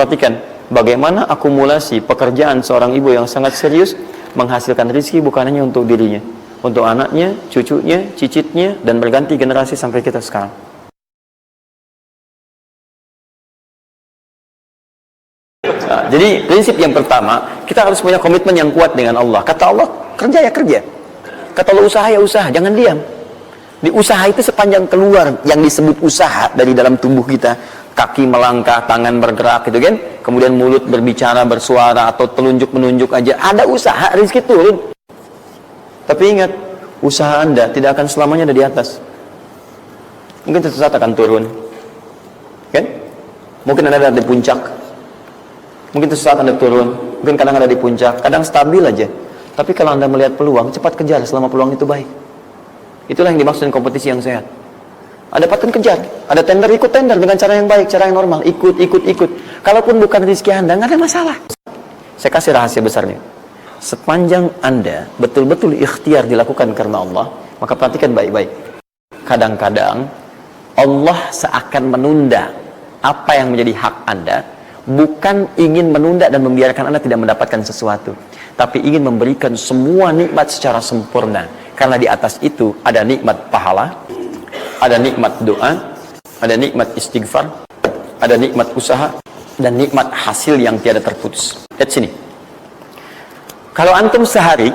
Perhatikan bagaimana akumulasi pekerjaan seorang ibu yang sangat serius menghasilkan rezeki bukan hanya untuk dirinya, untuk anaknya, cucunya, cicitnya, dan berganti generasi sampai kita sekarang. Nah, jadi prinsip yang pertama, kita harus punya komitmen yang kuat dengan Allah. Kata Allah, kerja ya kerja. Kata Allah, usaha ya usaha, jangan diam. Di usaha itu sepanjang keluar yang disebut usaha dari dalam tubuh kita, kaki melangkah, tangan bergerak gitu kan, kemudian mulut berbicara, bersuara, atau telunjuk menunjuk aja, ada usaha, rezeki turun. Tapi ingat, usaha Anda tidak akan selamanya ada di atas. Mungkin suatu saat akan turun, kan? Mungkin Anda ada di puncak, mungkin suatu saat Anda turun, mungkin kadang ada di puncak, kadang stabil aja. Tapi kalau Anda melihat peluang, cepat kejar selama peluang itu baik. Itulah yang dimaksud kompetisi yang sehat. Ada paten kejar, ada tender, ikut tender dengan cara yang baik, cara yang normal, ikut. Kalaupun bukan rezeki Anda, nggak ada masalah. Saya kasih rahasia besarnya. Sepanjang Anda betul-betul ikhtiar dilakukan karena Allah, maka perhatikan baik-baik. Kadang-kadang Allah seakan menunda apa yang menjadi hak Anda, bukan ingin menunda dan membiarkan Anda tidak mendapatkan sesuatu, tapi ingin memberikan semua nikmat secara sempurna. Karena di atas itu ada nikmat pahala, ada nikmat doa, ada nikmat istighfar, ada nikmat usaha, dan nikmat hasil yang tiada terputus. Lihat sini. Kalau antum sehari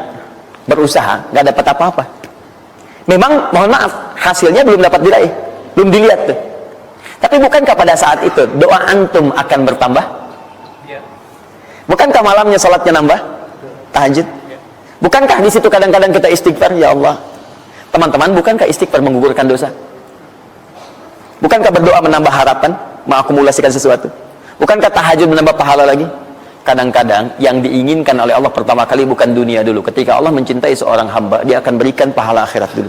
berusaha, nggak dapat apa-apa. Memang, mohon maaf, hasilnya belum dapat diraih, belum dilihat tuh. Tapi bukankah pada saat itu doa antum akan bertambah? Bukankah malamnya salatnya nambah? Tahajud? Bukankah di situ kadang-kadang kita istighfar, ya Allah? Teman-teman, bukankah istighfar menggugurkan dosa? Bukankah berdoa menambah harapan, mengakumulasikan sesuatu? Bukankah tahajud menambah pahala lagi? Kadang-kadang yang diinginkan oleh Allah pertama kali bukan dunia dulu. Ketika Allah mencintai seorang hamba, dia akan berikan pahala akhirat dulu.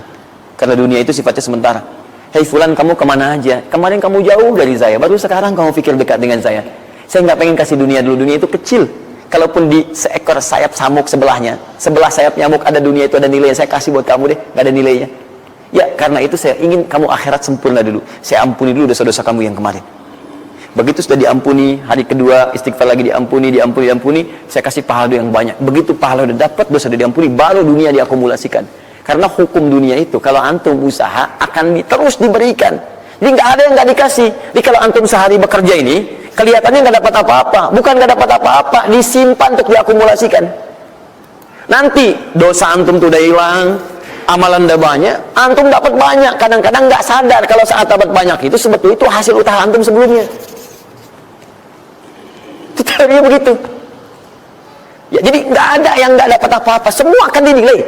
Karena dunia itu sifatnya sementara. Hei fulan, kamu kemana aja? Kemarin kamu jauh dari saya, baru sekarang kamu pikir dekat dengan saya. Saya nggak pengen kasih dunia dulu, dunia itu kecil. Kalaupun di seekor sayap samuk sebelahnya, sebelah sayap nyamuk ada dunia itu ada nilainya, saya kasih buat kamu deh, nggak ada nilainya. Ya, karena itu saya ingin kamu akhirat sempurna dulu. Saya ampuni dulu dosa-dosa kamu yang kemarin. Begitu sudah diampuni, hari kedua istighfar lagi diampuni, saya kasih pahala yang banyak. Begitu pahala udah dapat, dosa udah diampuni, baru dunia diakumulasikan. Karena hukum dunia itu, kalau antum usaha akan terus diberikan. Jadi nggak ada yang nggak dikasih. Jadi kalau antum sehari bekerja ini, kelihatannya nggak dapat apa-apa. Bukan nggak dapat apa-apa, disimpan untuk diakumulasikan. Nanti dosa antum tuh udah hilang, amalan udah banyak, antum dapat banyak. Kadang-kadang nggak sadar kalau saat dapat banyak itu sebetulnya itu hasil usaha antum sebelumnya. Itu teorinya begitu. Ya, jadi nggak ada yang nggak dapat apa-apa, semua akan dinilai.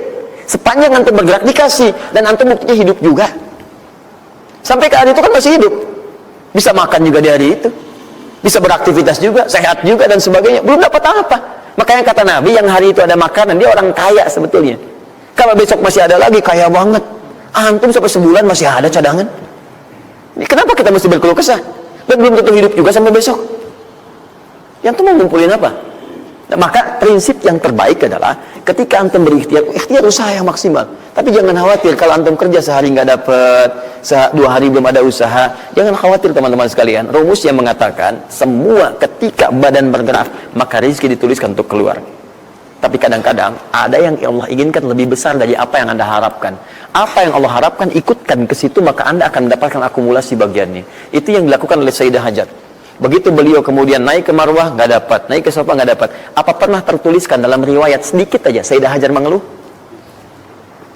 Sepanjang antum bergerak dikasih, dan antum buktinya hidup juga. Sampai ke hari itu kan masih hidup, bisa makan juga di hari itu, bisa beraktivitas juga, sehat juga dan sebagainya, belum dapat apa. Makanya kata Nabi, yang hari itu ada makanan, dia orang kaya sebetulnya. Kalau besok masih ada lagi, kaya banget. Antum sampai sebulan masih ada cadangan. Kenapa kita mesti berkeluh kesah? Dan belum tentu hidup juga sampai besok. Yang tuh mau ngumpulin apa? Nah, maka prinsip yang terbaik adalah ketika antum berikhtiar, ikhtiar usaha yang maksimal. Tapi jangan khawatir kalau antum kerja sehari nggak dapat, 2 hari belum ada usaha. Jangan khawatir teman-teman sekalian. Rumus yang mengatakan semua ketika badan bergerak maka rezeki dituliskan untuk keluar. Tapi kadang-kadang ada yang Allah inginkan lebih besar dari apa yang Anda harapkan. Apa yang Allah harapkan ikutkan ke situ, maka Anda akan mendapatkan akumulasi bagiannya. Itu yang dilakukan oleh Sayyidah Hajar. Begitu beliau kemudian naik ke Marwah, nggak dapat, naik ke Safa, nggak dapat. Apa pernah tertuliskan dalam riwayat sedikit aja Sayyidah Hajar mengeluh?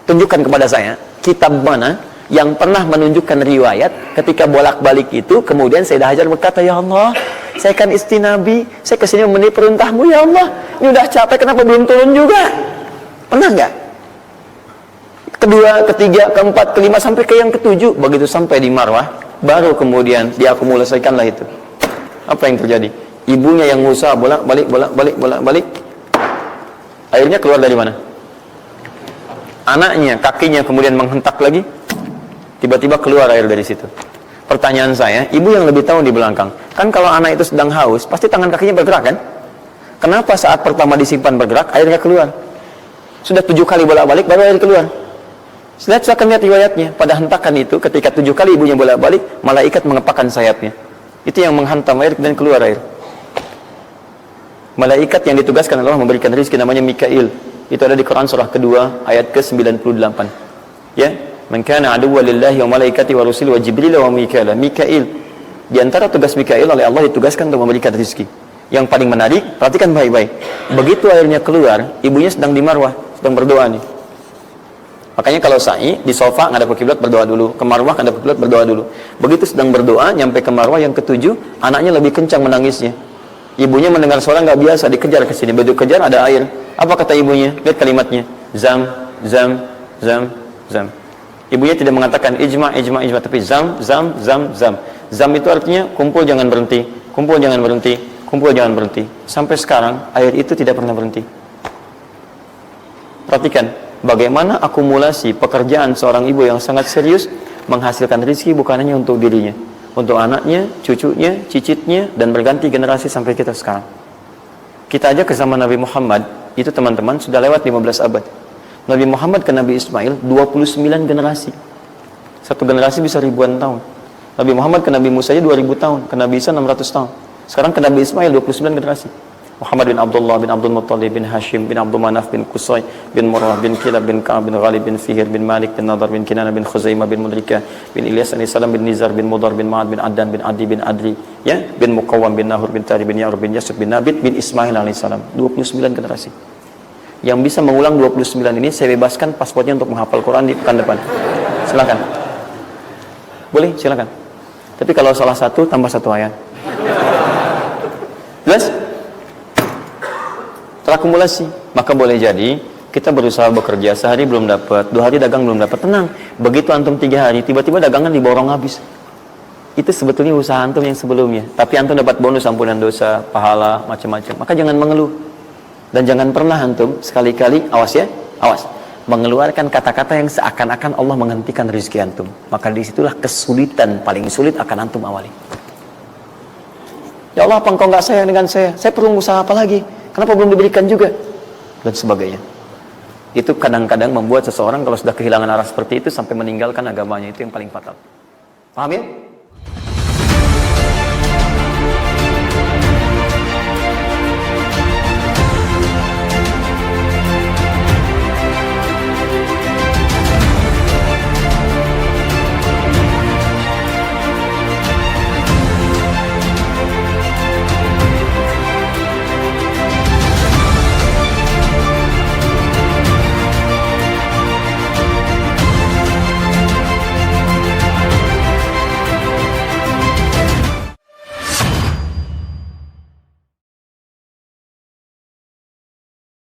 Tunjukkan kepada saya kitab mana yang pernah menunjukkan riwayat ketika bolak-balik itu kemudian Sayyidah Hajar berkata, ya Allah, saya kan istri Nabi, saya kesini memenuhi perintahmu, ya Allah, ini udah capek, kenapa belum turun juga? Pernah nggak? Kedua, ketiga, keempat, kelima, sampai ke yang ketujuh. Begitu sampai di Marwah, baru kemudian diakumulasikanlah itu. Apa yang terjadi? Ibunya yang usaha bolak-balik. Akhirnya keluar dari mana? Anaknya, kakinya kemudian menghentak lagi. Tiba-tiba keluar air dari situ. Pertanyaan saya, ibu yang lebih tahu di belakang. Kan kalau anak itu sedang haus, pasti tangan kakinya bergerak kan? Kenapa saat pertama disimpan bergerak, airnya keluar? Sudah 7 kali bolak-balik, baru air keluar. Silakan lihat riwayatnya. Pada hentakan itu, ketika 7 kali ibunya bolak-balik, malaikat mengepakkan sayapnya. Itu yang menghantam air dan keluar air. Malaikat yang ditugaskan Allah memberikan rezeki namanya Mikail. Itu ada di Quran surah kedua ayat ke-98. Ya, man kana aduwwan lillahi wa malaikati wa rusuli wa jibril wa mikail. Mikail. Di antara tugas Mikail oleh Allah ditugaskan untuk memberikan rezeki. Yang paling menarik, perhatikan baik-baik. Begitu airnya keluar, ibunya sedang di marwah, sedang berdoa nih. Makanya kalau sa'i di sofa ngadep ke kiblat berdoa dulu, ke marwah ngadep ke kiblat berdoa dulu. Begitu sedang berdoa nyampe ke marwah yang ketujuh, anaknya lebih kencang menangisnya. Ibunya mendengar suara nggak biasa, dikejar ke sini. Begitu kejar ada air. Apa kata ibunya? Lihat kalimatnya. Zam, zam, zam, zam. Ibunya tidak mengatakan ijma, ijma, ijma, tapi zam, zam, zam, zam. Zam itu artinya kumpul jangan berhenti, kumpul jangan berhenti, kumpul jangan berhenti. Sampai sekarang air itu tidak pernah berhenti. Perhatikan bagaimana akumulasi pekerjaan seorang ibu yang sangat serius menghasilkan rezeki bukan hanya untuk dirinya, untuk anaknya, cucunya, cicitnya, dan berganti generasi sampai kita sekarang. Kita aja ke zaman Nabi Muhammad, itu teman-teman sudah lewat 15 abad. Nabi Muhammad ke Nabi Ismail 29 generasi. Satu generasi bisa ribuan tahun. Nabi Muhammad ke Nabi Musa aja 2000 tahun, ke Nabi Isa 600 tahun. Sekarang ke Nabi Ismail 29 generasi. Muhammad bin Abdullah bin Abdul Muttalib bin Hashim bin Abdul Manaf bin Qusay bin Murrah bin Kilab bin Ka'ab bin Ghalib bin Fihir bin Malik bin Nadar bin Kinana bin Khuzaimah bin Mudrikah bin Ilyas bin Salam bin Nizar bin Mudar bin Ma'ad bin Addan bin Adi bin Adri, ya, bin Muqawwam bin Nahur bin Tari bin Ya'rub bin Yasub bin Nabit bin Ismail alaihissalam. 29 generasi. Yang bisa mengulang 29 ini saya bebaskan paspornya untuk menghafal Quran di pekan depan. Silakan. Boleh, silakan. Tapi kalau salah satu tambah satu ayat. Jelas? Terakumulasi. Maka boleh jadi kita berusaha bekerja, sehari belum dapat, 2 hari dagang belum dapat, tenang. Begitu antum 3 hari, tiba-tiba dagangan diborong habis. Itu sebetulnya usaha antum yang sebelumnya. Tapi antum dapat bonus ampunan dosa, pahala, macam-macam. Maka jangan mengeluh. Dan jangan pernah antum sekali-kali, awas ya, awas, mengeluarkan kata-kata yang seakan-akan Allah menghentikan rezeki antum. Maka disitulah kesulitan paling sulit akan antum awali. Ya Allah, apa engkau nggak sayang dengan saya? Saya perlu usaha apa lagi? Kenapa belum diberikan juga? Dan sebagainya. Itu kadang-kadang membuat seseorang kalau sudah kehilangan arah seperti itu sampai meninggalkan agamanya, itu yang paling fatal. Paham ya?